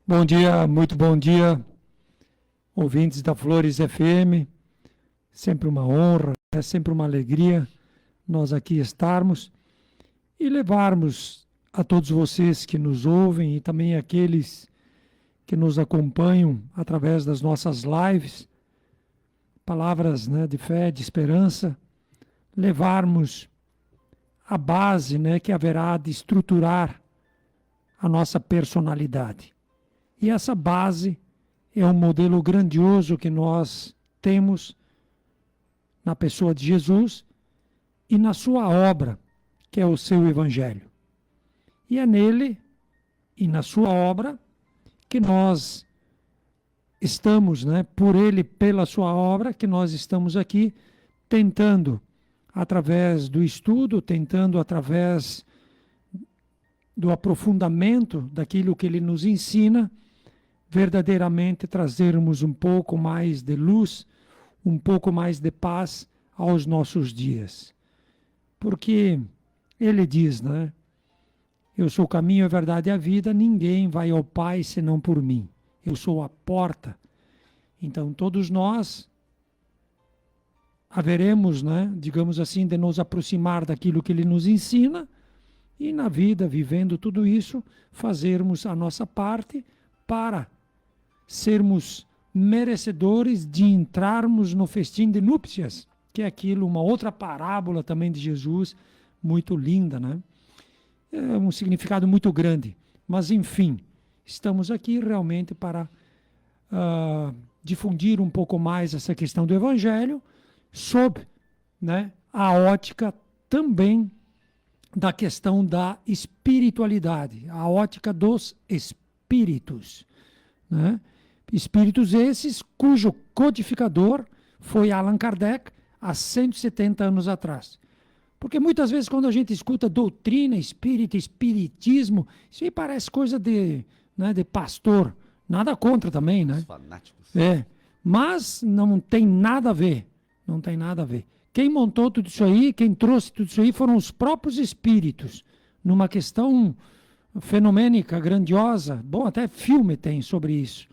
Bom dia, muito bom dia, ouvintes da Flores FM. Sempre uma honra, é sempre uma alegria nós aqui estarmos e levarmos a todos vocês que nos ouvem e também aqueles que nos acompanham através das nossas lives, palavras, né, de fé, de esperança, levarmos a base, né, que haverá de estruturar a nossa personalidade. E essa base é um modelo grandioso que nós temos na pessoa de Jesus e na sua obra, que é o seu Evangelho. E é nele e na sua obra que nós estamos, né, por ele, pela sua obra, que nós estamos aqui tentando, através do estudo, tentando através do aprofundamento daquilo que ele nos ensina, verdadeiramente trazermos um pouco mais de luz, um pouco mais de paz aos nossos dias. Porque ele diz, né? Eu sou o caminho, a verdade e a vida, ninguém vai ao Pai senão por mim. Eu sou a porta. Então todos nós haveremos, né, digamos assim, de nos aproximar daquilo que ele nos ensina e na vida, vivendo tudo isso, fazermos a nossa parte para sermos merecedores de entrarmos no festim de núpcias, que é aquilo, uma outra parábola também de Jesus, muito linda, né? É um significado muito grande. Mas, enfim, estamos aqui realmente para difundir um pouco mais essa questão do Evangelho, sob, né, a ótica também da questão da espiritualidade, a ótica dos espíritos, né? Espíritos esses cujo codificador foi Allan Kardec há 170 anos atrás. Porque muitas vezes quando a gente escuta doutrina espírita, espiritismo, isso aí parece coisa de, né, de pastor. Nada contra também, né? Os fanáticos. É, mas não tem nada a ver. Não tem nada a ver. Quem montou tudo isso aí, quem trouxe tudo isso aí foram os próprios espíritos, numa questão fenomênica, grandiosa. Bom, até filme tem sobre isso,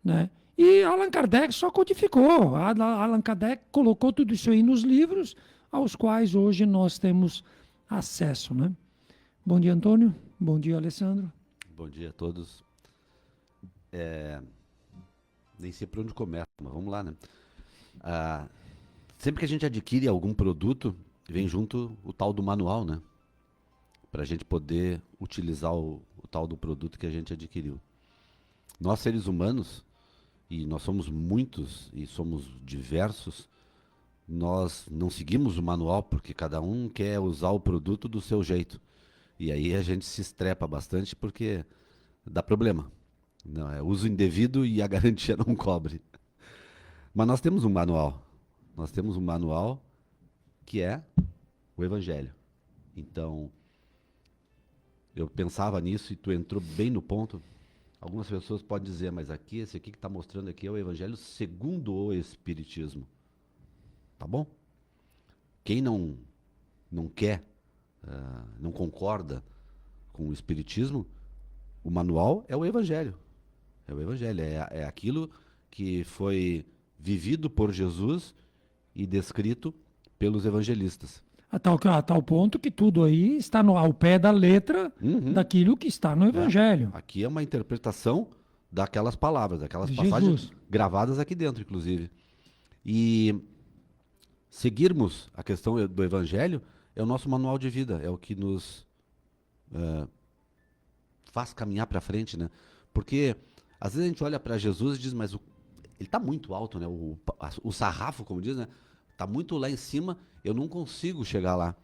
né? E Allan Kardec só codificou. Allan Kardec colocou tudo isso aí nos livros, aos quais hoje nós temos acesso, né? Bom dia, Antônio. Bom dia, Alessandro. Bom dia a todos. Nem sei por onde começa, mas vamos lá, né? Sempre que a gente adquire algum produto, vem junto o tal do manual, né? Para a gente poder utilizar o tal do produto que a gente adquiriu. Nós, seres humanos, e nós somos muitos e somos diversos, nós não seguimos o manual porque cada um quer usar o produto do seu jeito. E aí a gente se estrepa bastante porque dá problema. Não, é uso indevido e a garantia não cobre. Mas nós temos um manual. Nós temos um manual que é o Evangelho. Então, eu pensava nisso e tu entrou bem no ponto. Algumas pessoas podem dizer, mas aqui, esse aqui que está mostrando aqui é o Evangelho segundo o Espiritismo. Tá bom? Quem não quer, não concorda com o Espiritismo, o manual é o Evangelho. É o Evangelho, é aquilo que foi vivido por Jesus e descrito pelos evangelistas. A tal ponto que tudo aí está ao pé da letra daquilo que está no Evangelho. Aqui é uma interpretação daquelas palavras, daquelas Jesus. passagens gravadas aqui dentro, inclusive. E seguirmos a questão do Evangelho é o nosso manual de vida, é o que nos faz caminhar para frente, né? Porque às vezes a gente olha para Jesus e diz, mas ele está muito alto, né? O sarrafo, como diz, né? Está muito lá em cima, eu não consigo chegar lá.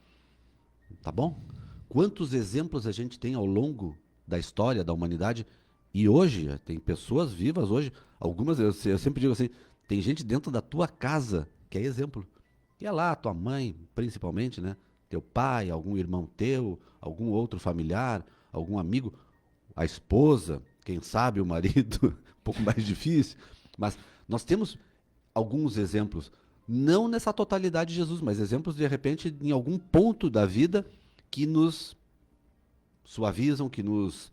Tá bom? Quantos exemplos a gente tem ao longo da história da humanidade? E hoje, tem pessoas vivas hoje, algumas, eu sempre digo assim, tem gente dentro da tua casa que é exemplo. E é lá, tua mãe, principalmente, né? Teu pai, algum irmão teu, algum outro familiar, algum amigo, a esposa, quem sabe o marido, um pouco mais difícil. Mas nós temos alguns exemplos, não nessa totalidade de Jesus, mas exemplos, de repente, em algum ponto da vida que nos suavizam, que nos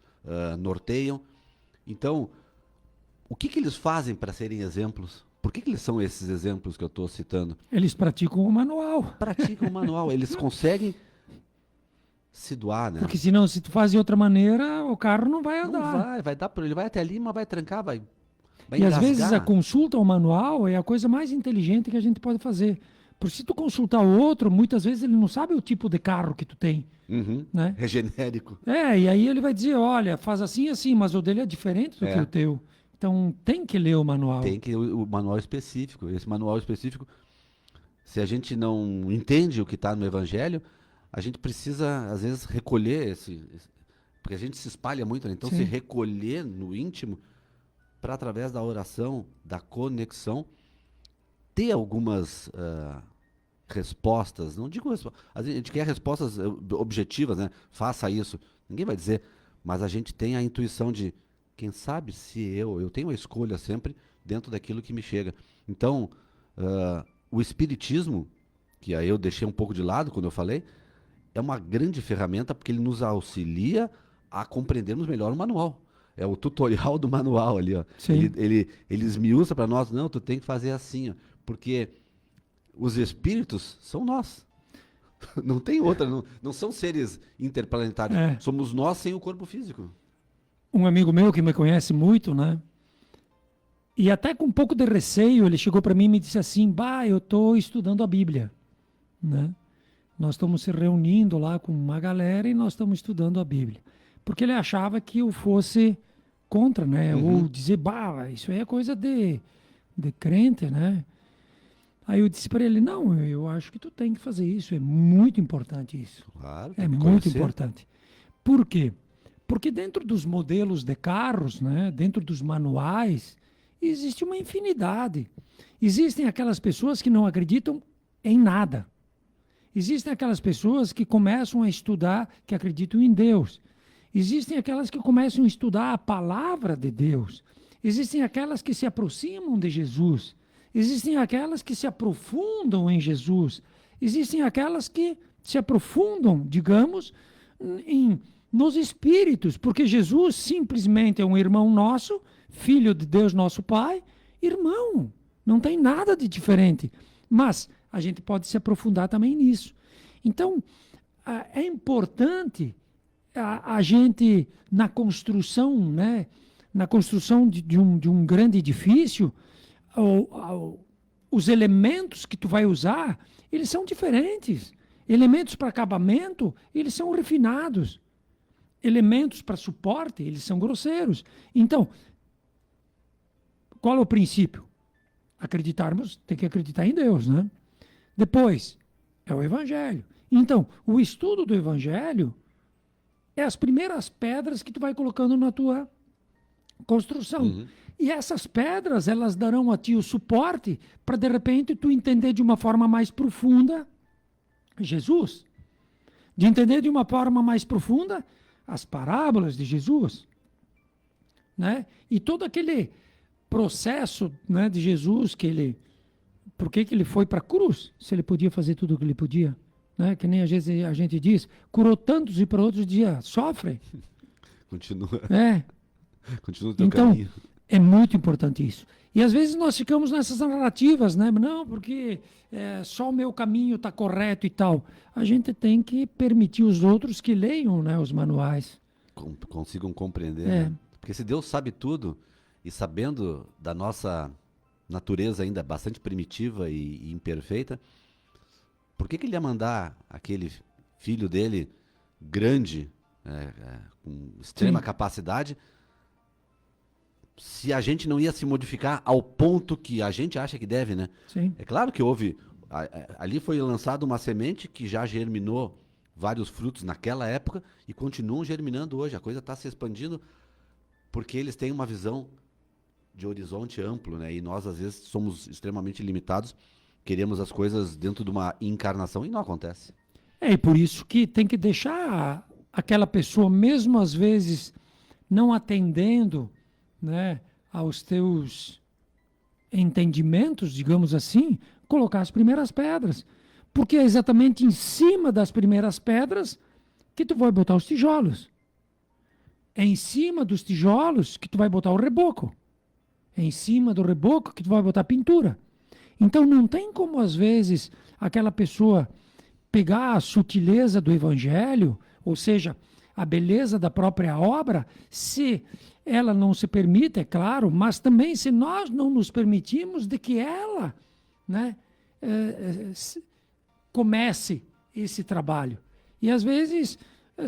norteiam. Então, o que que eles fazem para serem exemplos? Por que que eles são esses exemplos que eu estou citando? Eles praticam o manual. Praticam o manual, eles conseguem se doar, né? Porque senão, se tu faz de outra maneira, o carro não vai Não andar. vai dar, ele vai até ali, mas vai trancar, vai E às vezes a engasgar. consulta ao manual é a coisa mais inteligente que a gente pode fazer. Porque se tu consultar o outro, muitas vezes ele não sabe o tipo de carro que tu tem, Uhum. né? É genérico. E aí ele vai dizer, olha, faz assim, assim, mas o dele é diferente do que o teu. Então tem que ler o manual. Tem que o manual específico. Esse manual específico, se a gente não entende o que está no Evangelho, a gente precisa, às vezes, recolher porque a gente se espalha muito, né? Então, Sim. se recolher no íntimo, para através da oração, da conexão, ter algumas respostas. Não digo respostas, a gente quer respostas objetivas, né? Faça isso. Ninguém vai dizer, mas a gente tem a intuição de, quem sabe se eu tenho a escolha sempre dentro daquilo que me chega. Então, o Espiritismo, que aí eu deixei um pouco de lado quando eu falei, é uma grande ferramenta porque ele nos auxilia a compreendermos melhor o manual. É o tutorial do manual ali, ó. Sim. Ele esmiuça para nós, não, tu tem que fazer assim, ó, porque os espíritos são nós. Não tem outra, não são seres interplanetários. É. Somos nós sem o corpo físico. Um amigo meu que me conhece muito, né? E até com um pouco de receio, ele chegou para mim e me disse assim, eu estou estudando a Bíblia, né? Nós estamos se reunindo lá com uma galera e nós estamos estudando a Bíblia. Porque ele achava que eu fosse contra, né? Uhum. Ou dizer, isso aí é coisa de crente, né? Aí eu disse para ele, não, eu acho que tu tem que fazer isso, é muito importante isso. Claro, É tem que muito conhecer. importante. Por quê? Porque dentro dos modelos de carros, né, dentro dos manuais, existe uma infinidade. Existem aquelas pessoas que não acreditam em nada. Existem aquelas pessoas que começam a estudar, que acreditam em Deus. Existem aquelas que começam a estudar a palavra de Deus. Existem aquelas que se aproximam de Jesus. Existem aquelas que se aprofundam em Jesus. Existem aquelas que se aprofundam, digamos, nos espíritos, porque Jesus simplesmente é um irmão nosso, filho de Deus, nosso Pai, irmão. Não tem nada de diferente. Mas a gente pode se aprofundar também nisso. Então, é importante a gente, na construção, né, na construção de um grande edifício, os elementos que tu vai usar, eles são diferentes. Elementos para acabamento, eles são refinados. Elementos para suporte, eles são grosseiros. Então, qual é o princípio? Tem que acreditar em Deus, né? Depois, é o Evangelho. Então, o estudo do Evangelho é as primeiras pedras que tu vai colocando na tua construção. Uhum. E essas pedras, elas darão a ti o suporte para, de repente, tu entender de uma forma mais profunda Jesus. De entender de uma forma mais profunda as parábolas de Jesus. Né? E todo aquele processo, né, de Jesus, por que ele foi para a cruz, se ele podia fazer tudo o que ele podia? Né? Que nem às vezes a gente diz, curou tantos e para outros dias sofre. Continua. Continua o teu Então, caminho. é muito importante isso. E às vezes nós ficamos nessas narrativas, né? Não, porque só o meu caminho está correto e tal. A gente tem que permitir os outros que leiam, né, os manuais. Consigam compreender. É. Né? Porque se Deus sabe tudo, e sabendo da nossa natureza ainda bastante primitiva e imperfeita, por que ele ia mandar aquele filho dele grande, com extrema Sim. capacidade, se a gente não ia se modificar ao ponto que a gente acha que deve, né? Sim. É claro que houve, ali foi lançada uma semente que já germinou vários frutos naquela época e continuam germinando hoje. A coisa está se expandindo porque eles têm uma visão de horizonte amplo, né? E nós, às vezes, somos extremamente limitados, queremos as coisas dentro de uma encarnação e não acontece. E por isso que tem que deixar aquela pessoa, mesmo às vezes não atendendo, né, aos teus entendimentos, digamos assim, colocar as primeiras pedras. Porque é exatamente em cima das primeiras pedras que tu vai botar os tijolos. é em cima dos tijolos que tu vai botar o reboco. É em cima do reboco que tu vai botar a pintura. Então não tem como, às vezes, aquela pessoa pegar a sutileza do evangelho, ou seja, a beleza da própria obra, se ela não se permite, é claro, mas também se nós não nos permitimos de que ela, né, comece esse trabalho. E às vezes,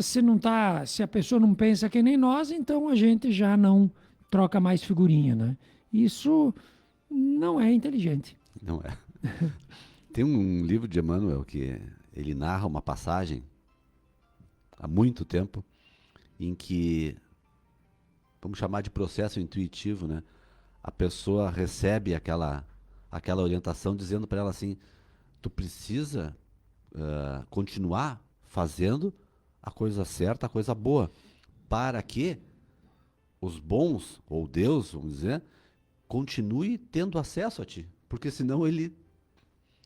se a pessoa não pensa que nem nós, então a gente já não troca mais figurinha, né? Isso não é inteligente. Não é. Tem um livro de Emmanuel que ele narra uma passagem há muito tempo em que, vamos chamar de processo intuitivo, né? A pessoa recebe aquela orientação dizendo para ela assim, tu precisa continuar fazendo a coisa certa, a coisa boa, para que os bons, ou Deus, vamos dizer, continue tendo acesso a ti. Porque senão ele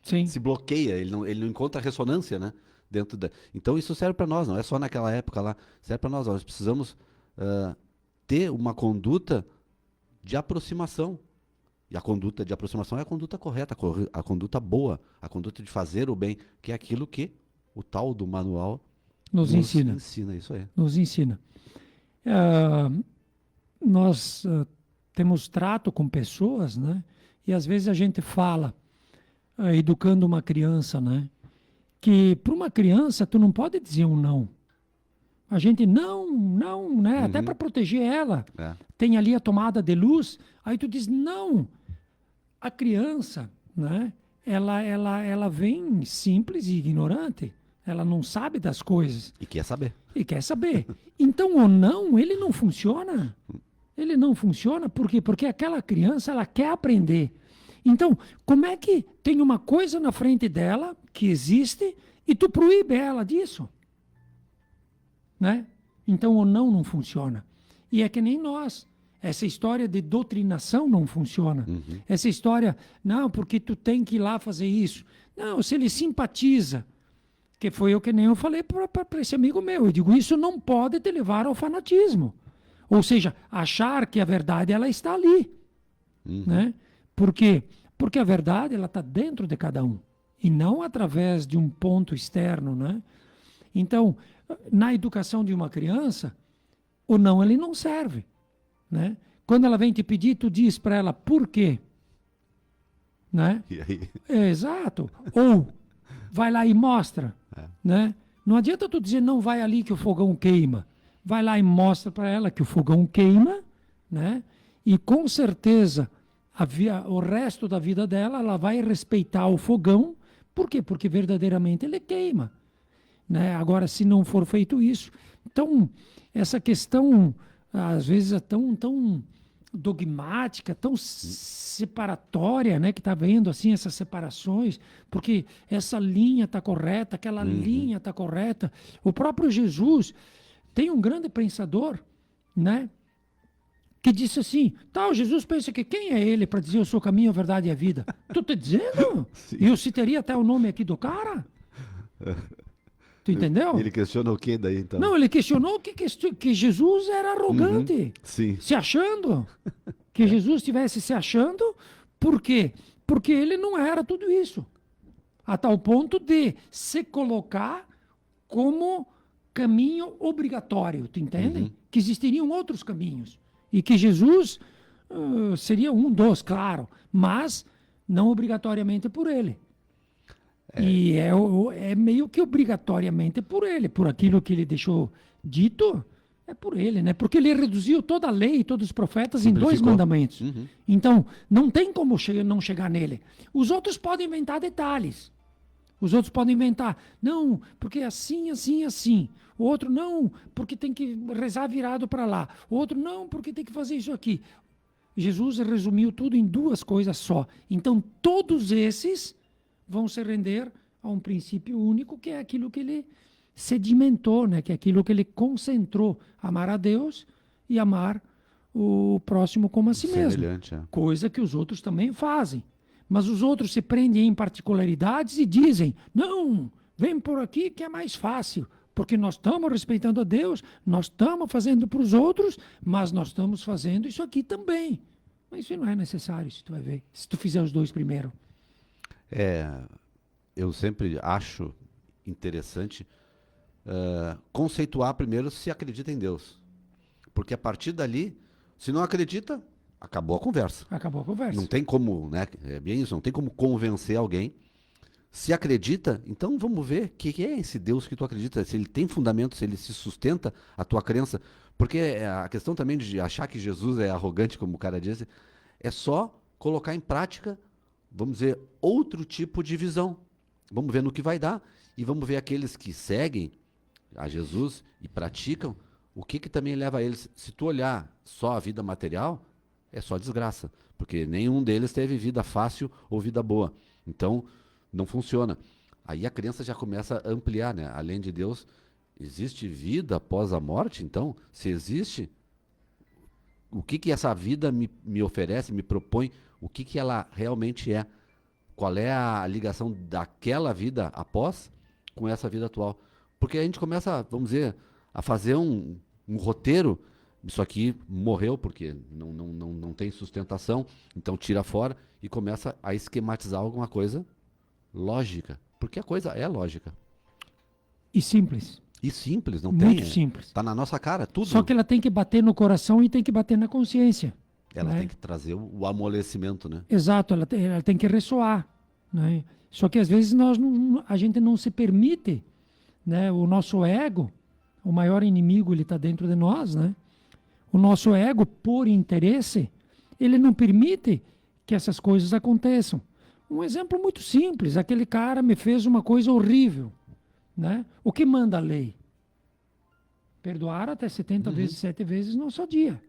Sim. se bloqueia, ele não encontra ressonância, né? Então isso serve para nós, não é só naquela época lá, serve para nós. Nós precisamos ter uma conduta de aproximação. E a conduta de aproximação é a conduta correta, a conduta boa, a conduta de fazer o bem, que é aquilo que o tal do manual nos ensina. Isso aí. Nos ensina. Nós temos trato com pessoas, né? E às vezes a gente fala, educando uma criança, né? Que para uma criança tu não pode dizer um não. A gente não, né? Até para proteger ela. Tem ali a tomada de luz, aí tu diz não. A criança, né? Ela vem simples e ignorante. Ela não sabe das coisas. E quer saber. Então o não, ele não funciona. Ele não funciona, por quê? Porque aquela criança, ela quer aprender. Então, como é que tem uma coisa na frente dela, que existe, e tu proíbe ela disso? Né? Então, o não funciona. E é que nem nós. Essa história de doutrinação não funciona. Essa história, não, porque tu tem que ir lá fazer isso. Não, se ele simpatiza, que foi o que nem eu falei para esse amigo meu. Eu digo, isso não pode te levar ao fanatismo. Ou seja, achar que a verdade ela está ali. Né? Por quê? Porque a verdade ela está dentro de cada um. E não através de um ponto externo. Né? Então, na educação de uma criança, o não ele não serve. Né? Quando ela vem te pedir, tu diz para ela por quê. Né? E aí? Exato. Ou vai lá e mostra. Né? Não adianta tu dizer não vai ali que o fogão queima. Vai lá e mostra para ela que o fogão queima, né? E com certeza o resto da vida dela ela vai respeitar o fogão. Por quê? Porque verdadeiramente ele queima. Né? Agora, se não for feito isso... Então, essa questão, às vezes, é tão dogmática, tão separatória, né? Que está vendo assim, essas separações, porque essa linha está correta, aquela linha está correta. O próprio Jesus... Tem um grande pensador, né, que disse assim, tal, Jesus pensa que quem é ele para dizer eu sou o caminho, a verdade e a vida? Tu tá dizendo? E eu citaria até o nome aqui do cara? Tu entendeu? Ele questiona o que daí, então? Não, ele questionou que Jesus era arrogante, se achando, que Jesus estivesse se achando, por quê? Porque ele não era tudo isso, a tal ponto de se colocar como caminho obrigatório, tu entende? Que existiriam outros caminhos. E que Jesus seria um dos, claro, mas não obrigatoriamente por ele. E é meio que obrigatoriamente por ele, por aquilo que ele deixou dito, é por ele, né? Porque ele reduziu toda a lei e todos os profetas em 2 mandamentos. Então, não tem como não chegar nele. Os outros podem inventar detalhes. Os outros podem inventar, não, porque assim, assim, assim. O outro, não, porque tem que rezar virado para lá. O outro, não, porque tem que fazer isso aqui. Jesus resumiu tudo em 2 coisas só. Então, todos esses vão se render a um princípio único, que é aquilo que ele sedimentou, né? Que é aquilo que ele concentrou. Amar a Deus e amar o próximo como a si mesmo. Coisa que os outros também fazem. Mas os outros se prendem em particularidades e dizem, não, vem por aqui que é mais fácil. Porque nós estamos respeitando a Deus, nós estamos fazendo para os outros, mas nós estamos fazendo isso aqui também. Mas isso não é necessário, se tu vai ver, se tu fizer os dois primeiro. Eu sempre acho interessante conceituar primeiro se acredita em Deus. Porque a partir dali, se não acredita, acabou a conversa. Acabou a conversa. Não tem como, né? É bem isso, não tem como convencer alguém. Se acredita, então vamos ver o que é esse Deus que tu acredita, se ele tem fundamento, se ele se sustenta a tua crença. Porque a questão também de achar que Jesus é arrogante, como o cara disse, é só colocar em prática, vamos dizer, outro tipo de visão. Vamos ver no que vai dar e vamos ver aqueles que seguem a Jesus e praticam, o que também leva a eles. Se tu olhar só a vida material, é só desgraça, porque nenhum deles teve vida fácil ou vida boa. Então, não funciona. Aí a crença já começa a ampliar, né? Além de Deus, existe vida após a morte? Então, se existe, o que essa vida me oferece, me propõe, o que ela realmente é? Qual é a ligação daquela vida após com essa vida atual? Porque a gente começa, vamos dizer, a fazer um roteiro. Isso aqui morreu porque não tem sustentação, então tira fora e começa a esquematizar alguma coisa lógica, porque a coisa é lógica. E simples. E simples, não Muito tem. simples. Tá na nossa cara, tudo. Só que ela tem que bater no coração e tem que bater na consciência. Ela né? tem que trazer o amolecimento, né? Exato, ela tem que ressoar. Né? Só que às vezes a gente não se permite, né? O nosso ego, o maior inimigo, ele está dentro de nós, né? O nosso ego, por interesse, ele não permite que essas coisas aconteçam. Um exemplo muito simples, aquele cara me fez uma coisa horrível. Né? O que manda a lei? Perdoar até 70 vezes, 7 vezes no seu dia.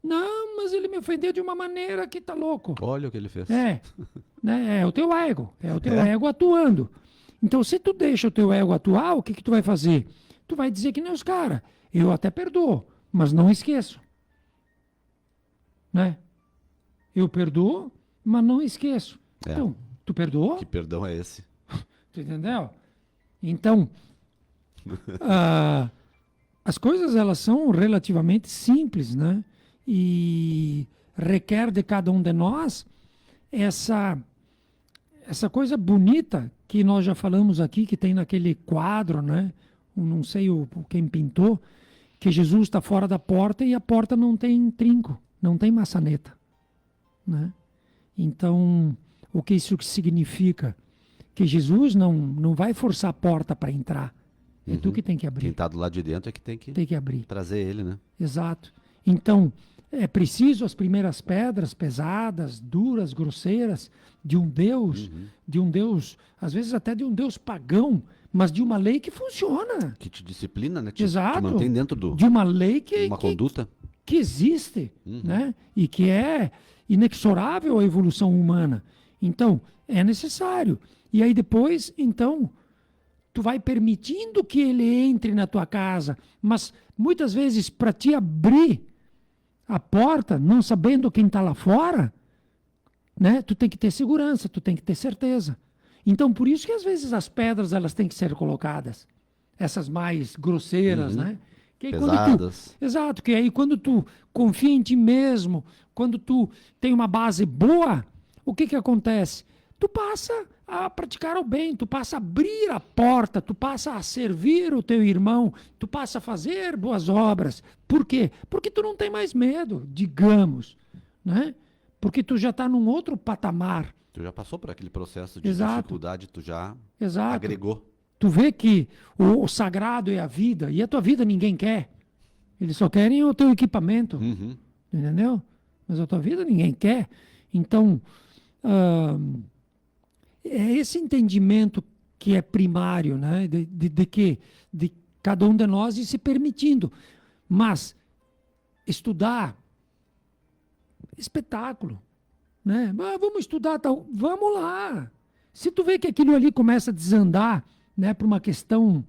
Não, mas ele me ofendeu de uma maneira que tá louco. Olha o que ele fez. Né? É o teu ego, ego atuando. Então, se tu deixa o teu ego atuar, o que tu vai fazer? Tu vai dizer que nem os caras, eu até perdoo, mas não esqueço. Né? Eu perdoo, mas não esqueço. Então, tu perdoou? Que perdão é esse? Tu entendeu? Então, as coisas elas são relativamente simples, né? E requer de cada um de nós essa coisa bonita que nós já falamos aqui, que tem naquele quadro, né? Não sei quem pintou, que Jesus está fora da porta e a porta não tem trinco, não tem maçaneta, né? Então, o que isso significa? Que Jesus não vai forçar a porta para entrar. É tu que tem que abrir. Quem está do lado de dentro é que tem que abrir. Trazer ele, né? Exato. Então, é preciso as primeiras pedras pesadas, duras, grosseiras, de um Deus, às vezes até de um Deus pagão, mas de uma lei que funciona. Que te disciplina, né? Exato. Te mantém dentro de uma lei uma conduta. Que existe, né? E que é inexorável à evolução humana. Então, é necessário. E aí depois, então, tu vai permitindo que ele entre na tua casa, mas muitas vezes para te abrir a porta, não sabendo quem está lá fora, né? Tu tem que ter segurança, tu tem que ter certeza. Então, por isso que às vezes as pedras elas têm que ser colocadas, essas mais grosseiras, né? Que aí, pesadas. Exato, que aí quando tu confia em ti mesmo, quando tu tem uma base boa, o que acontece? Tu passa a praticar o bem, tu passa a abrir a porta, tu passa a servir o teu irmão, tu passa a fazer boas obras. Por quê? Porque tu não tem mais medo, digamos, né? Porque tu já está num outro patamar. Tu já passou por aquele processo de dificuldade, tu já agregou. Tu vê que o sagrado é a vida, e a tua vida ninguém quer. Eles só querem o teu equipamento, entendeu? Mas a tua vida ninguém quer. Então, é esse entendimento que é primário, né? De cada um de nós ir se permitindo. Mas estudar, espetáculo, né? Vamos estudar, tal. Vamos lá. Se tu vê que aquilo ali começa a desandar, né, por uma questão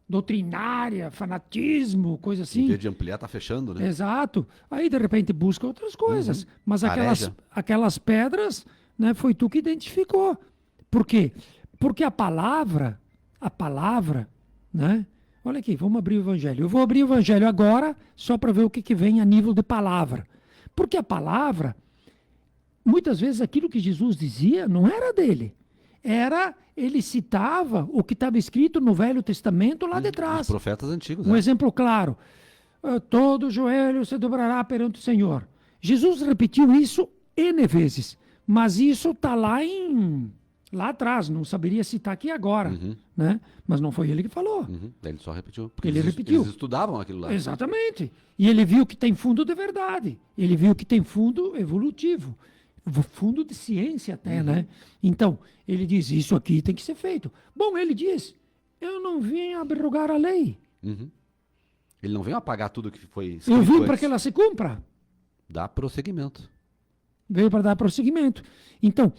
doutrinária, fanatismo, coisa assim. Em vez de ampliar, tá fechando, né? Exato. Aí, de repente, busca outras coisas. Mas aquelas pedras, né, foi tu que identificou. Por quê? Porque a palavra, né? Olha aqui, vamos abrir o Evangelho. Eu vou abrir o Evangelho agora só para ver o que vem a nível de palavra. Porque a palavra, muitas vezes aquilo que Jesus dizia não era dele. Ele citava o que estava escrito no Velho Testamento lá de trás. Os profetas antigos. Um exemplo claro. Todo joelho se dobrará perante o Senhor. Jesus repetiu isso N vezes. Mas isso está lá atrás, não saberia citar aqui agora, né? Mas não foi ele que falou. Ele só repetiu. Porque eles estudavam aquilo lá. Exatamente. E ele viu que tem fundo de verdade. Ele viu que tem fundo evolutivo. Fundo de ciência até, né? Então, ele diz, isso aqui tem que ser feito. Bom, ele diz, eu não vim abrogar a lei. Ele não veio apagar tudo que foi escrito Eu vim antes. para que ela se cumpra. Dá prosseguimento. Veio para dar prosseguimento. Então,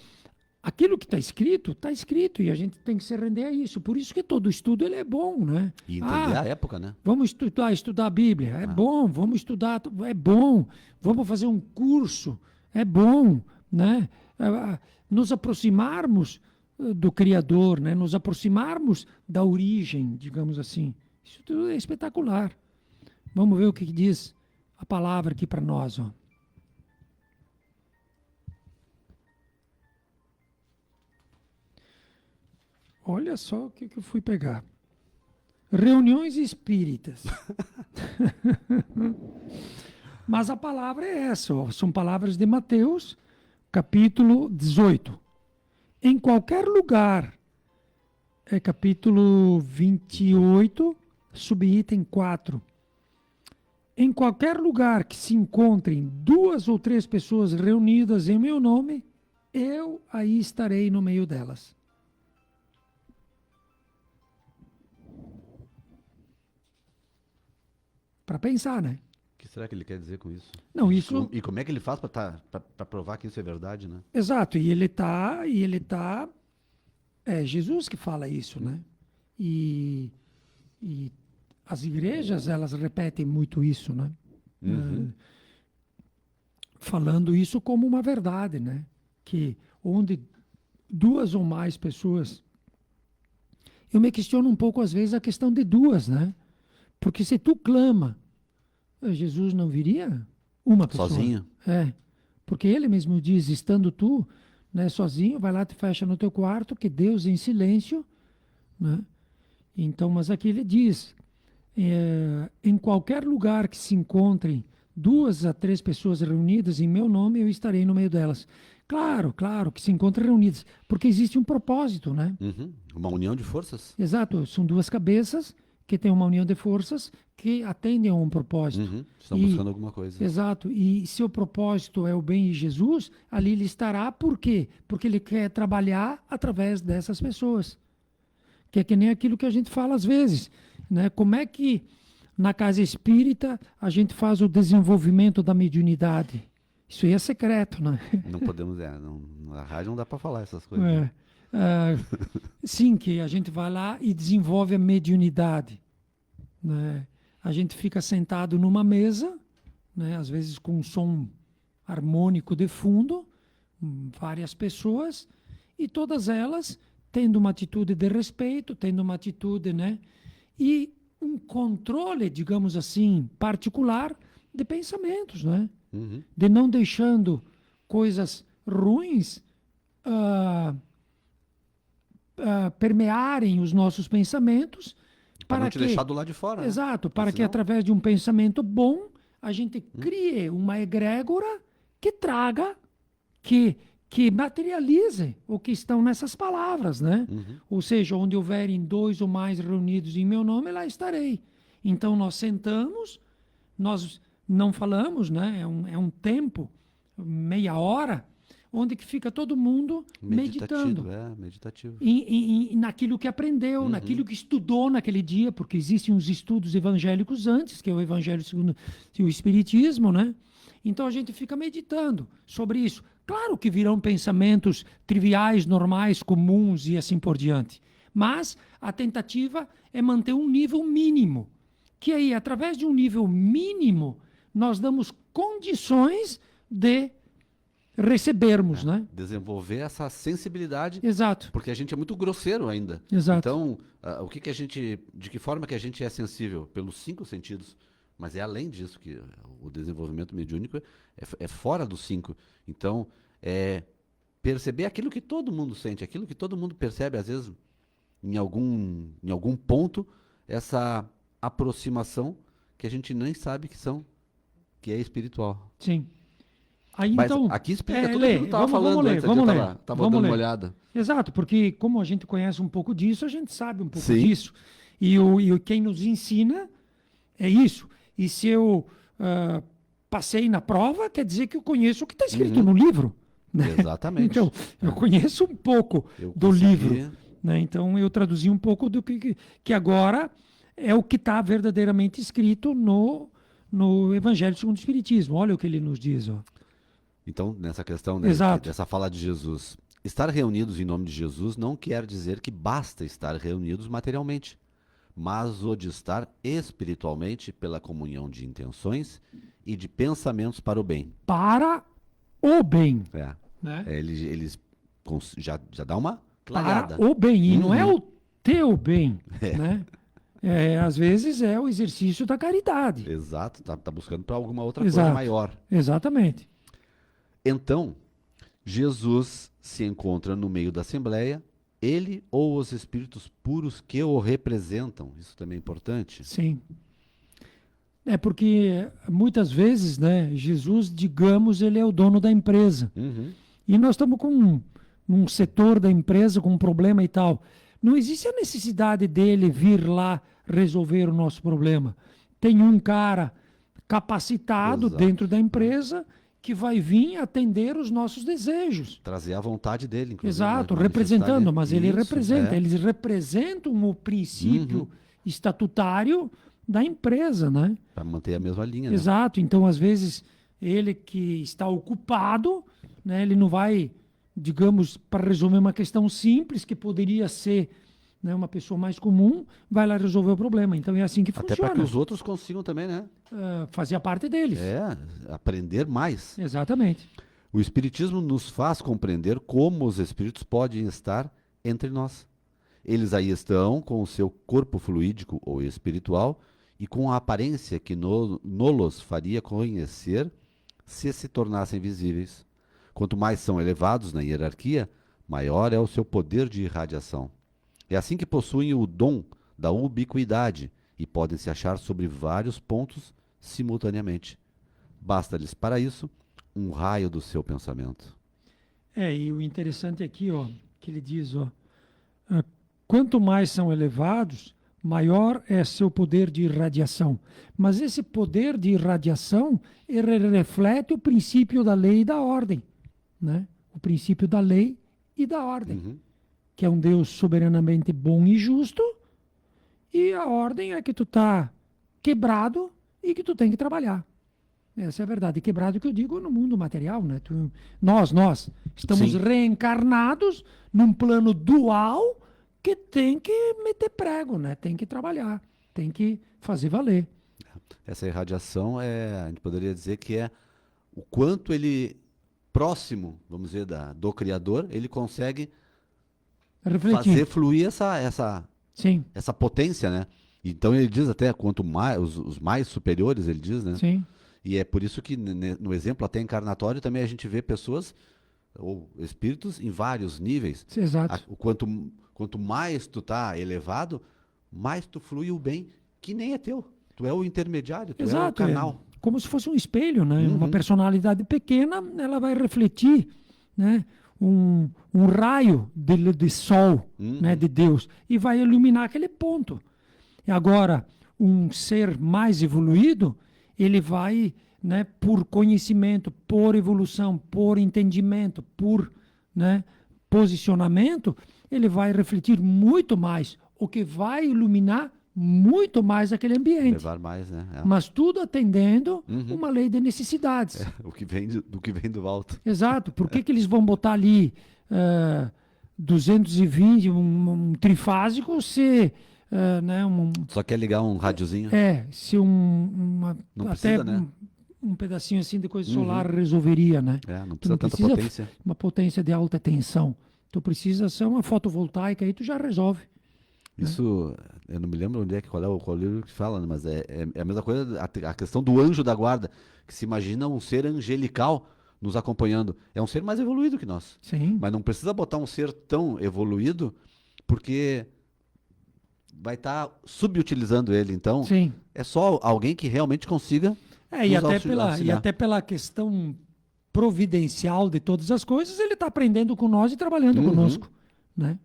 aquilo que está escrito, e a gente tem que se render a isso. Por isso que todo estudo ele é bom, né? E entender a época, né? Vamos estudar a Bíblia, é bom. Vamos estudar, é bom. Vamos fazer um curso, é bom, né? Nos aproximarmos do Criador, né? Nos aproximarmos da origem, digamos assim. Isso tudo é espetacular. Vamos ver o que diz a palavra aqui para nós, ó. Olha só o que eu fui pegar. Reuniões espíritas. Mas a palavra é essa, ó. São palavras de Mateus, capítulo 18. Em qualquer lugar, é capítulo 28, subitem 4. Em qualquer lugar que se encontrem 2 ou 3 pessoas reunidas em meu nome, eu aí estarei no meio delas. Para pensar, né? O que será que ele quer dizer com isso? Não, isso... E como é que ele faz para provar que isso é verdade, né? Exato, e ele tá... É Jesus que fala isso, né? E as igrejas, elas repetem muito isso, né? Falando isso como uma verdade, né? Que onde 2 ou mais pessoas... Eu me questiono um pouco, às vezes, a questão de 2, né? Porque se tu clama, Jesus não viria uma pessoa. Sozinho? É, porque ele mesmo diz, estando tu, né, sozinho, vai lá, te fecha no teu quarto, que Deus em silêncio, né? Então, mas aqui ele diz, em qualquer lugar que se encontrem 2 a 3 pessoas reunidas em meu nome, eu estarei no meio delas. Claro que se encontram reunidas, porque existe um propósito, né? Uma união de forças. Exato, são 2 cabeças que têm uma união de forças que atendem a um propósito. Estão buscando alguma coisa. Exato, e se o propósito é o bem de Jesus, ali ele estará, por quê? Porque ele quer trabalhar através dessas pessoas. Que é que nem aquilo que a gente fala às vezes, né? Como é que na casa espírita a gente faz o desenvolvimento da mediunidade? Isso aí é secreto, né? Não podemos, na rádio não dá para falar essas coisas. Sim, que a gente vai lá e desenvolve a mediunidade, né? A gente fica sentado numa mesa, né? Às vezes com um som harmônico de fundo, várias pessoas, e todas elas tendo uma atitude de respeito, tendo uma atitude, né? E um controle, digamos assim, particular de pensamentos, né? De não deixando coisas ruins permearem os nossos pensamentos. Para não te deixar do lado de fora. Exato, para que através de um pensamento bom, a gente crie uma egrégora que traga, que materialize o que estão nessas palavras, né? Ou seja, onde houverem 2 ou mais reunidos em meu nome, lá estarei. Então nós sentamos, nós não falamos, né? É um tempo, meia hora, onde que fica todo mundo meditando. Meditativo. Naquilo que aprendeu, naquilo que estudou naquele dia, porque existem os estudos evangélicos antes, que é o Evangelho segundo o Espiritismo, né? Então a gente fica meditando sobre isso. Claro que virão pensamentos triviais, normais, comuns e assim por diante. Mas a tentativa é manter um nível mínimo. Que aí, através de um nível mínimo, nós damos condições de recebermos, né? Desenvolver essa sensibilidade, Exato, porque a gente é muito grosseiro ainda. exato. Então, de que forma que a gente é sensível? Pelos 5 sentidos. Mas é além disso que o desenvolvimento mediúnico é fora dos 5. Então, é perceber aquilo que todo mundo sente, aquilo que todo mundo percebe, às vezes, em algum ponto, essa aproximação que a gente nem sabe que é espiritual. Sim. Aí, Mas então, aqui explica tudo Lê, aquilo que tu estava falando vamos ler, antes, vamos eu ler. tava Vamos dando ler. uma olhada. Exato, porque como a gente conhece um pouco disso, a gente sabe um pouco Sim. disso. E quem nos ensina é isso. E se eu passei na prova, quer dizer que eu conheço o que está escrito no livro. Né? Exatamente. Então, eu conheço um pouco Eu do consegui- livro. Né? Então, eu traduzi um pouco do que agora é o que está verdadeiramente escrito no Evangelho segundo o Espiritismo. Olha o que ele nos diz. Ó. Então, nessa questão, né, Exato. dessa fala de Jesus, estar reunidos em nome de Jesus não quer dizer que basta estar reunidos materialmente, mas o de estar espiritualmente pela comunhão de intenções e de pensamentos para o bem. Para o bem. É. Né? Eles já dá uma Para clareada. o bem. E não é Uhum. o teu bem. Né? Às vezes é o exercício da caridade. Exato, tá buscando para alguma outra Exato. coisa maior. Exatamente. Então, Jesus se encontra no meio da assembleia, ele ou os espíritos puros que o representam. Isso também é importante. Sim. É porque muitas vezes, né, Jesus, digamos, ele é o dono da empresa. Uhum. E nós estamos com um setor da empresa com um problema e tal. Não existe a necessidade dele vir lá resolver o nosso problema. Tem um cara capacitado Exato. dentro da empresa que vai vir atender os nossos desejos. Trazer a vontade dele, inclusive. Exato, né? representando, Manifestar mas ele isso, representa, é. eles representam o princípio estatutário da empresa, né? Para manter a mesma linha, né? Exato, então às vezes ele que está ocupado, né, ele não vai, digamos, para resolver uma questão simples que poderia ser, né, uma pessoa mais comum, vai lá resolver o problema. Então é assim que Até funciona. para que os outros consigam também, né? Fazia parte deles. Aprender mais. Exatamente. O Espiritismo nos faz compreender como os espíritos podem estar entre nós. Eles aí estão com o seu corpo fluídico ou espiritual e com a aparência que nos faria conhecer se tornassem visíveis. Quanto mais são elevados na hierarquia, maior é o seu poder de irradiação. É assim que possuem o dom da ubiquidade e podem se achar sobre vários pontos simultaneamente. Basta-lhes para isso um raio do seu pensamento. E o interessante aqui, ó, que ele diz, ó, quanto mais são elevados, maior é seu poder de irradiação. Mas esse poder de irradiação, ele reflete o princípio da lei e da ordem, né? O princípio da lei e da ordem, Uhum. que é um Deus soberanamente bom e justo, e a ordem é que tu tá quebrado e que tu tem que trabalhar. Essa é a verdade. Quebrado que eu digo no mundo material, né? Nós estamos Sim. reencarnados num plano dual que tem que meter prego, né? Tem que trabalhar, tem que fazer valer. Essa irradiação a gente poderia dizer que é o quanto ele próximo, vamos dizer, do Criador, ele consegue Refletir. fazer fluir essa Sim, potência, né? Então ele diz até quanto mais os mais superiores, ele diz, né? sim, E é por isso que no exemplo até encarnatório também a gente vê pessoas ou espíritos em vários níveis. exato. Quanto mais tu tá elevado, mais tu flui o bem que nem é teu. Tu é o intermediário, tu Exato, é o canal. como se fosse um espelho, né? Uhum. Uma personalidade pequena, ela vai refletir, né? Um raio de sol, né? De Deus, e vai iluminar aquele ponto. E agora, um ser mais evoluído, ele vai, né, por conhecimento, por evolução, por entendimento, por, né, posicionamento, ele vai refletir muito mais, o que vai iluminar muito mais aquele ambiente. Levar mais, né? Mas tudo atendendo uma lei de necessidades. O que vem do que vem do alto. Exato. Por que eles vão botar ali 220, um trifásico, se Só quer ligar um rádiozinho. se uma Não até precisa, né? um pedacinho assim de coisa solar resolveria, né? Não Tu precisa tanta potência. uma potência de alta tensão. Tu precisa ser uma fotovoltaica, aí tu já resolve. Isso, eu não me lembro onde é que qual é o livro que fala, né? Mas é a mesma coisa, a questão do anjo da guarda, que se imagina um ser angelical nos acompanhando. É um ser mais evoluído que nós. Sim. Mas não precisa botar um ser tão evoluído, porque vai estar subutilizando ele. Então, Sim. é só alguém que realmente consiga E nos auxiliar. até pela questão providencial de todas as coisas, ele está aprendendo com nós e trabalhando conosco, né?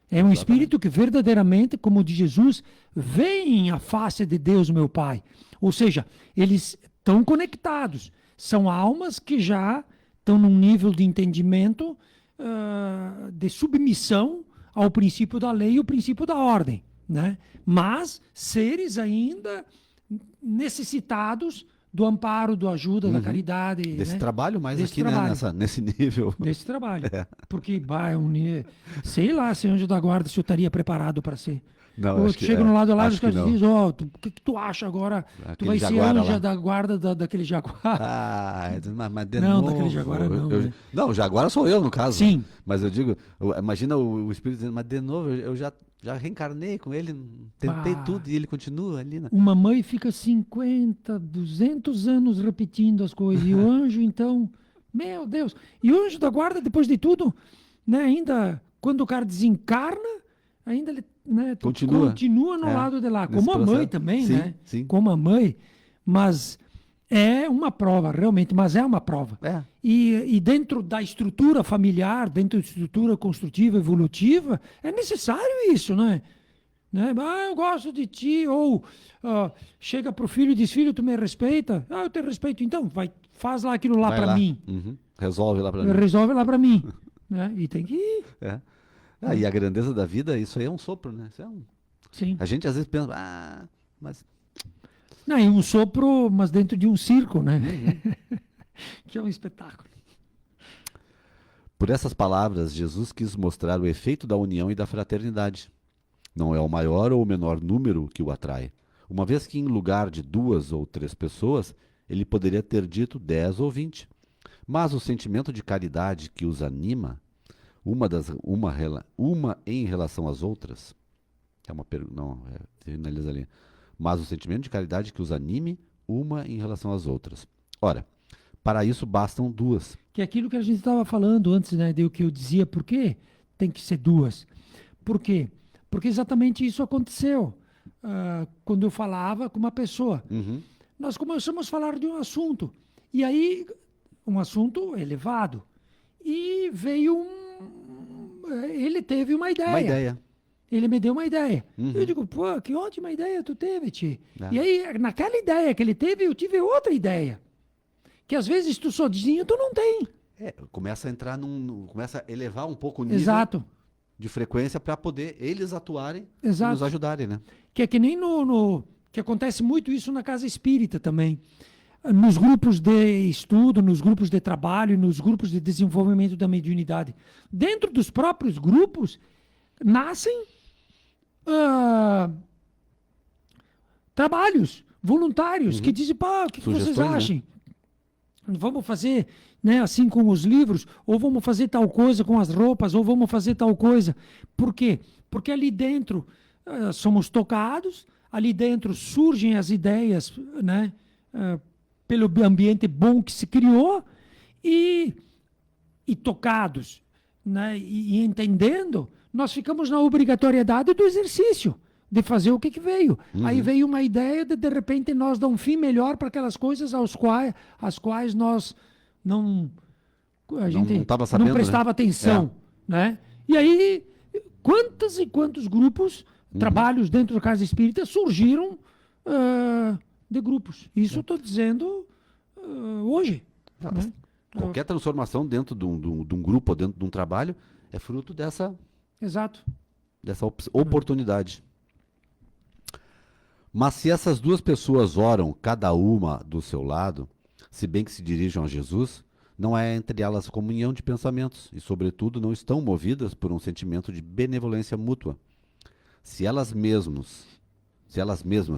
É um espírito que verdadeiramente, como de Jesus, vem à face de Deus, meu Pai. Ou seja, eles estão conectados. São almas que já estão num nível de entendimento, de submissão ao princípio da lei e ao princípio da ordem, né? Mas seres ainda necessitados do amparo, da ajuda, da caridade. Desse né? trabalho mais Desse aqui, trabalho. né? Nesse nível. Desse trabalho. Porque, sei lá, se anjo da guarda, se eu estaria preparado para ser. Não, Tu chega no lado lá, os caras não. dizem, o que tu acha agora? Tu Aquele vai ser jaguara anja lá. da guarda daquele jaguar. Mas de Não, novo. daquele jaguara não, né? Não, o jaguara sou eu, no caso. Sim. Mas eu digo, imagina o espírito dizendo, mas de novo, eu já reencarnei com ele, tentei tudo e ele continua ali, né? Uma mãe fica 50, 200 anos repetindo as coisas. E o anjo, então, meu Deus. E o anjo da guarda, depois de tudo, né, ainda, quando o cara desencarna, ainda ele né, continua no lado de lá. Como a mãe também, sim, né? Sim. Como a mãe. Mas é uma prova, realmente, mas é uma prova. E dentro da estrutura familiar, dentro da estrutura construtiva, evolutiva, é necessário isso, né? Eu gosto de ti, ou chega pro filho e diz, filho, tu me respeita? Eu te respeito, então, faz lá aquilo lá para mim. Resolve lá para mim. Resolve lá para mim. Né? E tem que ir. E a grandeza da vida, isso aí é um sopro, né? Isso é Sim. A gente às vezes pensa, mas... Não, e um sopro, mas dentro de um circo, né? Que é um espetáculo. Por essas palavras, Jesus quis mostrar o efeito da união e da fraternidade. Não é o maior ou o menor número que o atrai. Uma vez que em lugar de 2 ou 3 pessoas, ele poderia ter dito 10 ou 20. Mas o sentimento de caridade que os anima, uma em relação às outras, é uma pergunta, não, finaliza ali. Mas o sentimento de caridade que os anime, uma em relação às outras. Ora, para isso bastam 2. Que é aquilo que a gente estava falando antes, né? De o que eu dizia, por que tem que ser 2? Por quê? Porque exatamente isso aconteceu. Quando eu falava com uma pessoa. Nós começamos a falar de um assunto. E aí, um assunto elevado. E veio ele teve uma ideia. Uma ideia. Ele me deu uma ideia. Eu digo, pô, que ótima ideia tu teve, Ti. E aí, naquela ideia que ele teve, eu tive outra ideia. Que às vezes tu sozinho, tu não tem. Começa a entrar começa a elevar um pouco o nível de frequência para poder eles atuarem e nos ajudarem, né? Que é que nem que acontece muito isso na casa espírita também. Nos grupos de estudo, nos grupos de trabalho, nos grupos de desenvolvimento da mediunidade. Dentro dos próprios grupos, nascem trabalhos voluntários que dizem, o que vocês acham? Né? Vamos fazer assim com os livros, ou vamos fazer tal coisa com as roupas, ou vamos fazer tal coisa. Por quê? Porque ali dentro somos tocados, ali dentro surgem as ideias, né? Pelo ambiente bom que se criou, e tocados, né? E entendendo, nós ficamos na obrigatoriedade do exercício, de fazer o que veio. Aí veio uma ideia de repente, nós dar um fim melhor para aquelas coisas às quais nós a gente não prestava atenção. Né? E aí, quantos e quantos grupos, trabalhos dentro da casa espírita surgiram de grupos. Isso eu estou dizendo hoje. Né? Qualquer transformação dentro de um grupo ou dentro de um trabalho é fruto dessa oportunidade. Mas se essas 2 pessoas oram cada uma do seu lado, se bem que se dirijam a Jesus, não é entre elas comunhão de pensamentos e, sobretudo, não estão movidas por um sentimento de benevolência mútua. Se elas mesmas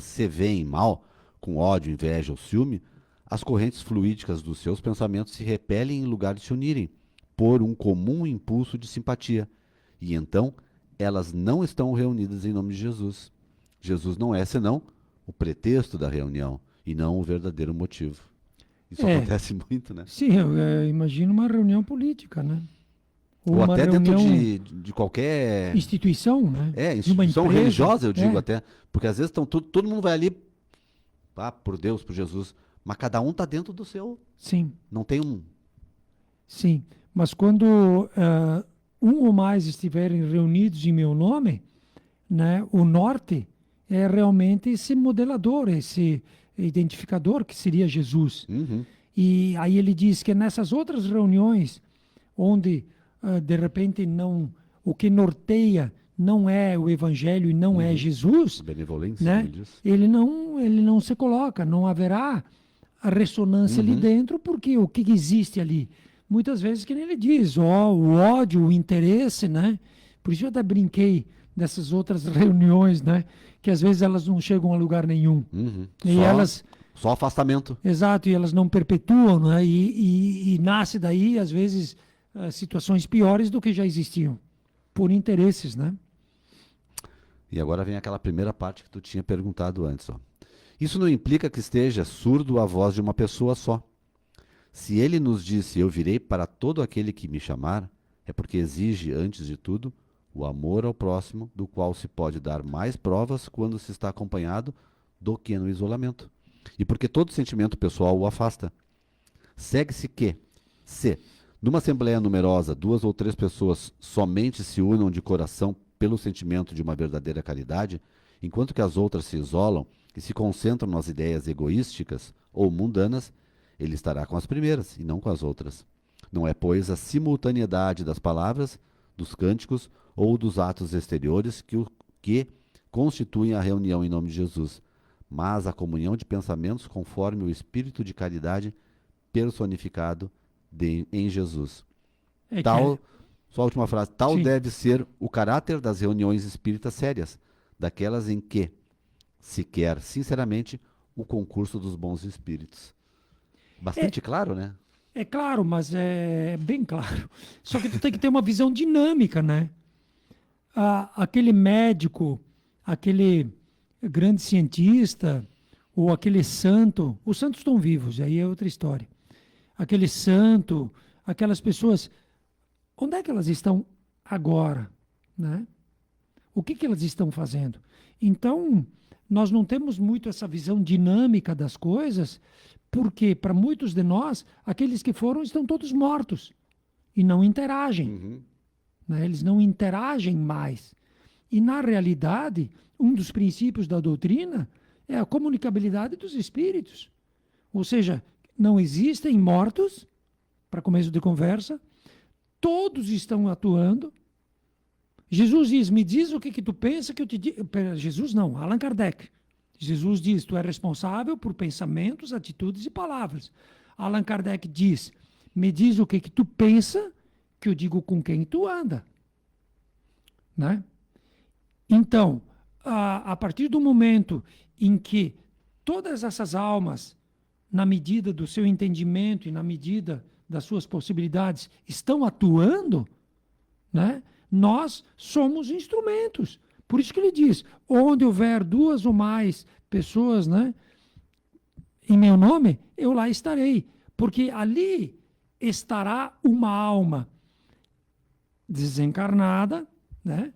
se veem mal, com ódio, inveja ou ciúme, as correntes fluídicas dos seus pensamentos se repelem em lugar de se unirem, por um comum impulso de simpatia. E então, elas não estão reunidas em nome de Jesus. Jesus não é senão o pretexto da reunião e não o verdadeiro motivo. Isso acontece muito, né? Sim, eu imagino uma reunião política, né? Ou uma até dentro reunião de qualquer instituição, né? De uma instituição empresa. religiosa, eu digo até. Porque às vezes todo mundo vai ali, por Deus, por Jesus, mas cada um está dentro do seu. Sim, Não tem um. sim. Mas quando um ou mais estiverem reunidos em meu nome, né? O norte é realmente esse modelador, esse identificador que seria Jesus. Uhum. E aí ele diz que nessas outras reuniões, onde de repente não, o que norteia não é o evangelho e não é Jesus, Benevolência, né? como diz. Ele não se coloca, não haverá a ressonância ali dentro, porque o que existe ali? Muitas vezes, que nem ele diz, o ódio, o interesse, né? Por isso eu até brinquei dessas outras reuniões, né? Que às vezes elas não chegam a lugar nenhum. E Só, elas, só afastamento. exato, e elas não perpetuam, né? E nasce daí, às vezes, situações piores do que já existiam, por interesses, né? E agora vem aquela primeira parte que tu tinha perguntado antes. Ó. Isso não implica que esteja surdo à voz de uma pessoa só. Se ele nos disse, eu virei para todo aquele que me chamar, é porque exige, antes de tudo, o amor ao próximo, do qual se pode dar mais provas quando se está acompanhado do que no isolamento. E porque todo sentimento pessoal o afasta. Segue-se que, se, numa assembleia numerosa, 2 ou 3 pessoas somente se unam de coração pelo sentimento de uma verdadeira caridade, enquanto que as outras se isolam e se concentram nas ideias egoísticas ou mundanas, ele estará com as primeiras e não com as outras. Não é, pois, a simultaneidade das palavras, dos cânticos ou dos atos exteriores que constituem a reunião em nome de Jesus, mas a comunhão de pensamentos conforme o espírito de caridade personificado em Jesus. Só a última frase, tal Sim. deve ser o caráter das reuniões espíritas sérias, daquelas em que se quer, sinceramente, o concurso dos bons espíritos. Bastante claro, né? É claro, mas é bem claro. Só que tu tem que ter uma visão dinâmica, né? Aquele médico, aquele grande cientista, ou aquele santo, os santos estão vivos, aí é outra história. Aquele santo, aquelas pessoas, onde é que elas estão agora, né? O que elas estão fazendo? Então, nós não temos muito essa visão dinâmica das coisas, porque para muitos de nós, aqueles que foram estão todos mortos e não interagem. Né? Eles não interagem mais. E, na realidade, um dos princípios da doutrina é a comunicabilidade dos espíritos. Ou seja, não existem mortos, para começo de conversa, todos estão atuando. Jesus diz, me diz o que tu pensa que eu te digo. Jesus não, Allan Kardec. Jesus diz, tu é responsável por pensamentos, atitudes e palavras. Allan Kardec diz, me diz o que tu pensa que eu digo com quem tu anda. Né? Então, a partir do momento em que todas essas almas, na medida do seu entendimento e na medida das suas possibilidades, estão atuando, né? Nós somos instrumentos. Por isso que ele diz, onde houver 2 ou mais pessoas, né, em meu nome, eu lá estarei. Porque ali estará uma alma desencarnada, né,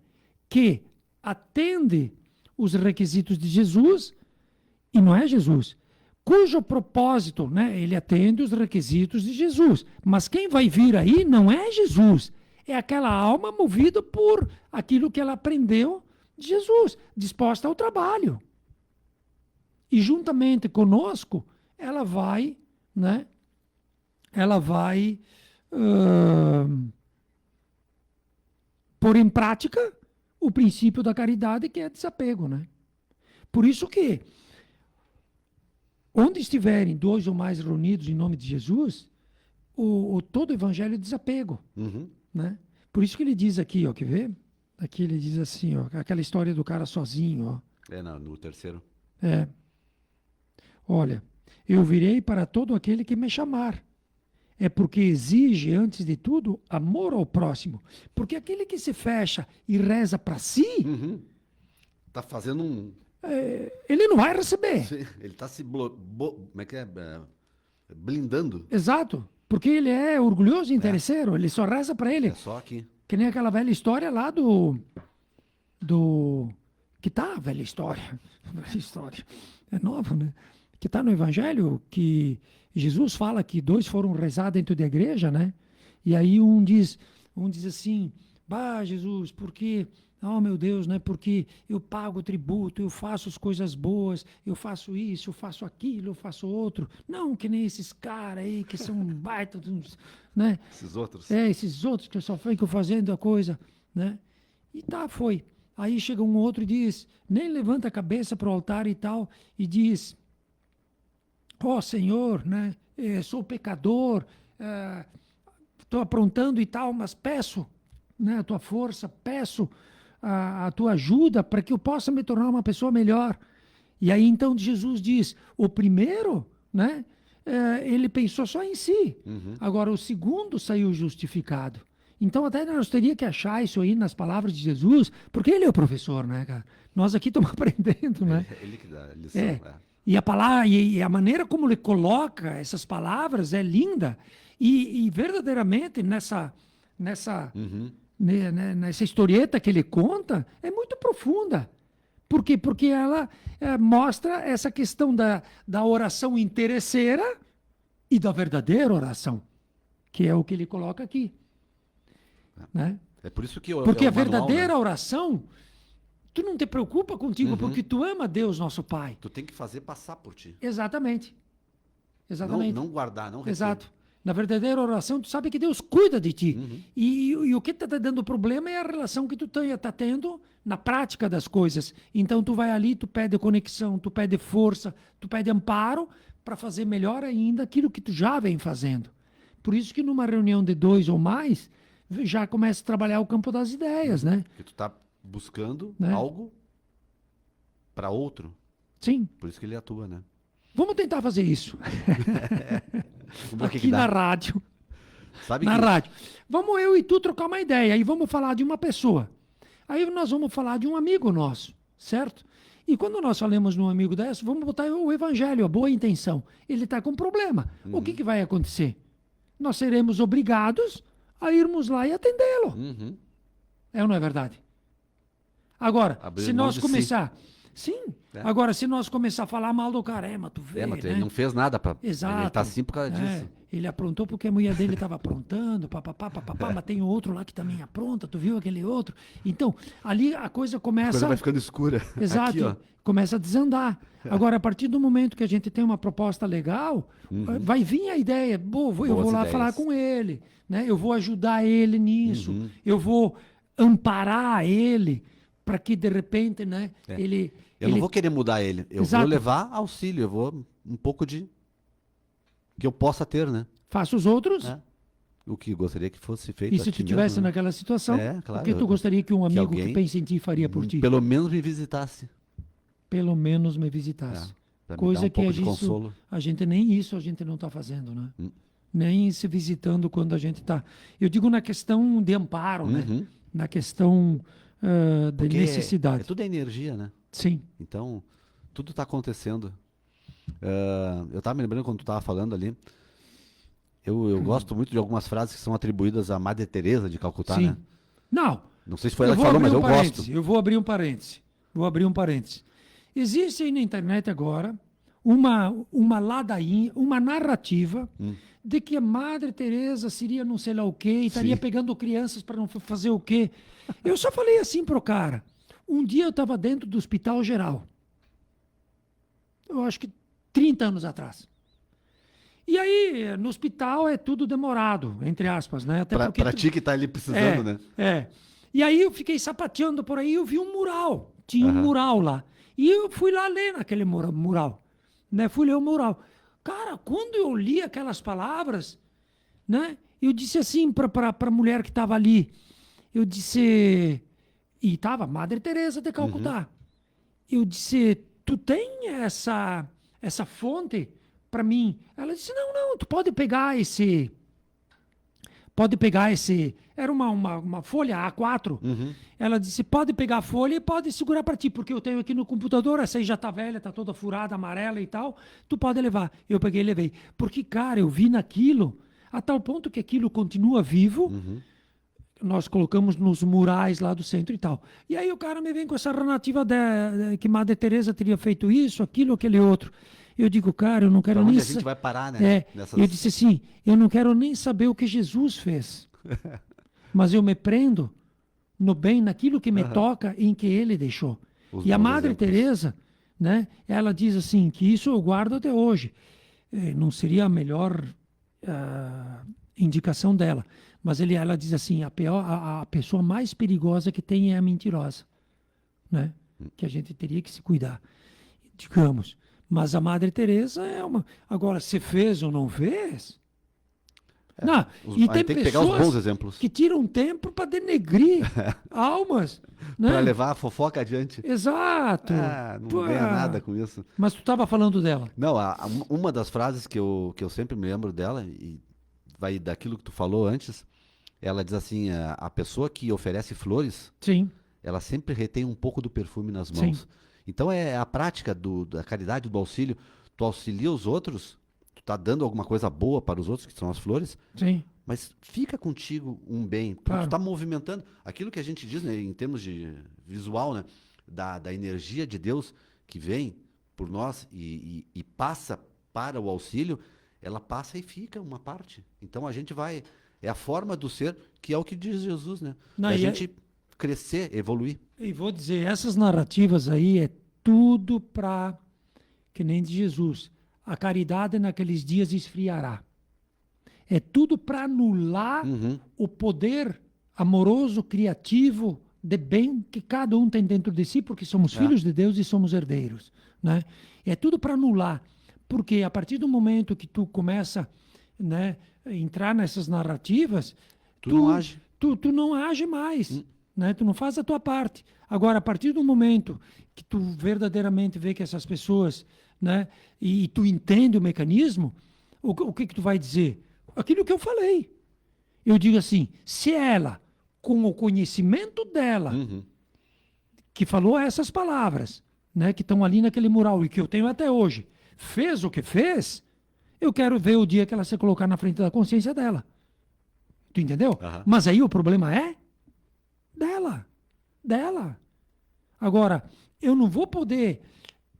que atende os requisitos de Jesus, e não é Jesus, cujo propósito, né, ele atende os requisitos de Jesus. Mas quem vai vir aí não é Jesus, é aquela alma movida por aquilo que ela aprendeu de Jesus, disposta ao trabalho. E juntamente conosco, ela vai, né? Ela vai pôr em prática o princípio da caridade, que é desapego, né? Por isso que, onde estiverem 2 ou mais reunidos em nome de Jesus, todo o evangelho é desapego. Né? Por isso que ele diz aqui, ó, quer ver? Aqui ele diz assim, ó, aquela história do cara sozinho, ó. No terceiro. Olha, Eu virei para todo aquele que me chamar. É porque exige, antes de tudo, amor ao próximo. Porque aquele que se fecha e reza para si, Tá fazendo um. ele não vai receber. Ele tá se. Como é que é? Blindando. Exato. Porque ele é orgulhoso e interesseiro. Ele só reza para ele. É só aqui. Que nem aquela velha história lá que tá a velha história. Velha história. É nova, né? Que tá no Evangelho, que Jesus fala que dois foram rezar dentro da igreja, né? E aí um diz assim, bah, Jesus, porque, oh meu Deus, né? Porque eu pago tributo, eu faço as coisas boas, eu faço isso, eu faço aquilo, eu faço outro. Não que nem esses caras aí que são baita, né? Esses outros. Esses outros que só ficam fazendo a coisa, né? E tá, foi. Aí chega um outro e diz, nem levanta a cabeça para o altar e tal, e diz, ó Senhor, né? Sou pecador, estou aprontando e tal, mas peço, né, a tua força, peço a tua ajuda para que eu possa me tornar uma pessoa melhor. E aí então Jesus diz, o primeiro, né? Ele pensou só em si. Agora o segundo saiu justificado. Então até nós teríamos que achar isso aí nas palavras de Jesus, porque ele é o professor, né, cara? Nós aqui estamos aprendendo, né? Ele que dá a lição. E a palavra, e a maneira como ele coloca essas palavras é linda. E verdadeiramente nessa historieta que ele conta é muito profunda. Por quê? Porque ela mostra essa questão da oração interesseira e da verdadeira oração, que é o que ele coloca aqui. Né? É por isso que porque é a o manual, verdadeira né? oração, tu não te preocupa contigo, porque tu ama Deus, nosso Pai. Tu tem que fazer passar por ti. Exatamente. Exatamente. Não guardar, não reter. Exato. Na verdadeira oração, tu sabe que Deus cuida de ti. E o que está dando problema é a relação que tu está tendo na prática das coisas. Então, tu vai ali, tu pede conexão, tu pede força, tu pede amparo para fazer melhor ainda aquilo que tu já vem fazendo. Por isso que numa reunião de 2 ou mais, já começa a trabalhar o campo das ideias, né? Porque tu tá buscando Né? algo para outro. Sim. Por isso que ele atua, né? Vamos tentar fazer isso. Vamos ver o que Aqui que dá. na rádio. Sabe Na que rádio. Vamos eu e tu trocar uma ideia. Aí vamos falar de uma pessoa. Aí nós vamos falar de um amigo nosso, certo? E quando nós falamos num amigo desse, vamos botar o evangelho, a boa intenção. Ele está com problema. O que vai acontecer? Nós seremos obrigados a irmos lá e atendê-lo. É ou não é verdade? Agora, Abrir se mão nós de começar... Sim. Agora, se nós começar a falar mal do cara, mas tu vê, mas né? ele não fez nada para. Exato. Ele tá assim por causa disso. Ele aprontou porque a mulher dele estava aprontando, papapá, mas tem outro lá que também apronta, tu viu aquele outro? Então, ali a coisa A começa... coisa vai ficando escura. Exato, Aqui, ó. começa a desandar. Agora, a partir do momento que a gente tem uma proposta legal, vai vir a ideia, eu vou Boas lá ideias. falar com ele, né? Eu vou ajudar ele nisso, eu vou amparar ele para que, de repente, né, ele... Eu não vou querer mudar ele. Eu Exato. vou levar auxílio. Eu vou um pouco de. Que eu possa ter, né? Faça os outros... É. O que gostaria que fosse feito. E a se ti tu estivesse mesmo, né? naquela situação, claro, o que tu gostaria que um amigo alguém que pensa em ti faria por ti? Pelo menos me visitasse. Pelo menos me visitasse. Pra me Coisa dar um que pouco de consolo. a gente nem isso a gente não está fazendo, né? Nem se visitando quando a gente está. Eu digo na questão de amparo, né? Na questão de Porque necessidade. tudo é energia, né? Sim. Então, tudo está acontecendo. Eu estava me lembrando quando tu estava falando ali. Eu gosto muito de algumas frases que são atribuídas a Madre Teresa de Calcutá, Sim. né? Não sei se foi ela que falou, mas eu gosto. Eu vou abrir um parêntese. Existe aí na internet agora uma ladainha, uma narrativa de que a Madre Teresa seria não sei lá o quê, e estaria pegando crianças para não fazer o quê. Eu só falei assim pro cara. Um dia eu estava dentro do Hospital Geral. Eu acho que 30 anos atrás. E aí, no hospital é tudo demorado, entre aspas, né? Até porque Pra ti que tá ali precisando, né? E aí eu fiquei sapateando por aí e eu vi um mural. Tinha um mural lá. E eu fui lá ler naquele mural. Né? Fui ler o mural. Cara, quando eu li aquelas palavras, né? Eu disse assim para a mulher que estava ali. Eu disse... E estava Madre Teresa de Calcutá. Eu disse, tu tem essa fonte para mim. Ela disse, não, tu pode pegar esse... Era uma folha A4. Uhum. Ela disse, pode pegar a folha e pode segurar para ti, porque eu tenho aqui no computador, essa aí já tá velha, tá toda furada, amarela e tal, tu pode levar. Eu peguei e levei. Porque, cara, eu vi naquilo, a tal ponto que aquilo continua vivo, nós colocamos nos murais lá do centro e tal. E aí o cara me vem com essa narrativa que Madre Teresa teria feito isso, aquilo, aquele outro. Eu digo, cara, eu não quero Pra nem... onde a gente vai parar, né? Eu disse assim, eu não quero nem saber o que Jesus fez. Mas eu me prendo no bem, naquilo que me toca e em que ele deixou. Os E a bons Madre exemplos. Teresa, né, ela diz assim, que isso eu guardo até hoje. Não seria a melhor indicação dela. Mas ela diz assim, a pessoa mais perigosa que tem é a mentirosa. Né? Que a gente teria que se cuidar. Digamos. Mas a Madre Teresa é uma... Agora, se fez ou não fez... Não, e Aí tem que pegar os bons exemplos. que tiram tempo para denegrir almas. Né? Para levar a fofoca adiante. Exato. Não ganha nada com isso. Mas tu estava falando dela. Não, uma das frases que eu sempre me lembro dela, e vai daquilo que tu falou antes, ela diz assim, a pessoa que oferece flores, Sim. ela sempre retém um pouco do perfume nas mãos. Sim. Então é a prática da caridade, do auxílio. Tu auxilia os outros, tu tá dando alguma coisa boa para os outros, que são as flores, Sim. mas fica contigo um bem, porque Claro. tu tá movimentando aquilo que a gente diz, né, em termos de visual, né, da energia de Deus que vem por nós e passa para o auxílio, ela passa e fica uma parte. Então a gente vai, é a forma do ser, que é o que diz Jesus, né? Não, a e gente crescer, evoluir. E vou dizer, essas narrativas aí é tudo para, que nem de Jesus, a caridade naqueles dias esfriará. É tudo para anular o poder amoroso, criativo, de bem que cada um tem dentro de si, porque somos filhos de Deus e somos herdeiros. Né? É tudo para anular. Porque a partir do momento que tu começa, né, a entrar nessas narrativas, Tu não age. Tu não age mais. Né? Tu não faz a tua parte. Agora, a partir do momento que tu verdadeiramente vê que essas pessoas, né, e tu entende o mecanismo, o que tu vai dizer? Aquilo que eu falei. Eu digo assim, se ela, com o conhecimento dela, que falou essas palavras, né, que estão ali naquele mural e que eu tenho até hoje, fez o que fez, eu quero ver o dia que ela se colocar na frente da consciência dela. Tu entendeu? Mas aí o problema é dela. Agora, eu não vou poder,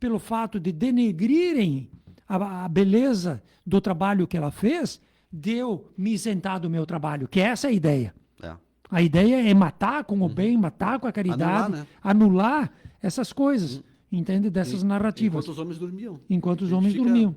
pelo fato de denegrirem a beleza do trabalho que ela fez, de eu me isentar do meu trabalho, que essa é a ideia. A ideia é matar com o bem, matar com a caridade, anular essas coisas, entende? Dessas narrativas. Enquanto os homens dormiam. Enquanto os homens dormiam.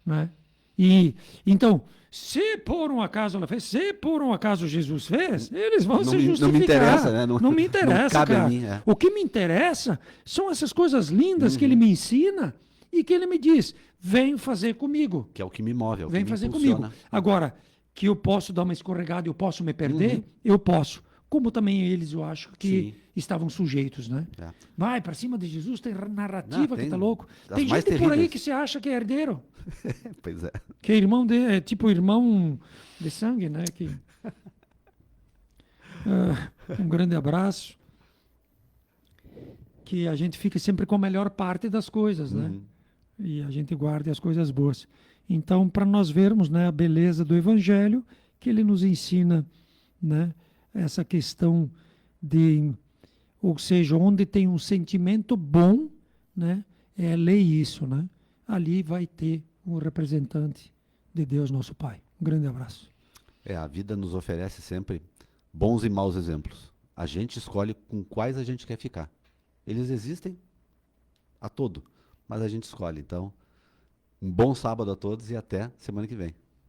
Né? E, então, se por um acaso ela fez, se por um acaso Jesus fez, eles vão se justificar. Não me interessa, né? Não me interessa, não cabe cara. a mim, O que me interessa são essas coisas lindas que ele me ensina e que ele me diz, vem fazer comigo. Que é o que me move, é o Vem que me fazer impulsiona. comigo. Agora, que eu posso dar uma escorregada, eu posso me perder, eu posso. Como também eles, eu acho, que estavam sujeitos, né? Vai para cima de Jesus, tem narrativa que tá louco. Tem gente por aí que se acha que é herdeiro. Pois é. Que é irmão é tipo irmão de sangue, né? Que, um grande abraço. Que a gente fique sempre com a melhor parte das coisas, né? E a gente guarde as coisas boas. Então, para nós vermos, né, a beleza do Evangelho, que ele nos ensina, né, essa questão de, ou seja, onde tem um sentimento bom, né, ler isso, né? Ali vai ter um representante de Deus, nosso Pai. Um grande abraço. A vida nos oferece sempre bons e maus exemplos. A gente escolhe com quais a gente quer ficar. Eles existem a todo, mas a gente escolhe. Então, um bom sábado a todos e até semana que vem.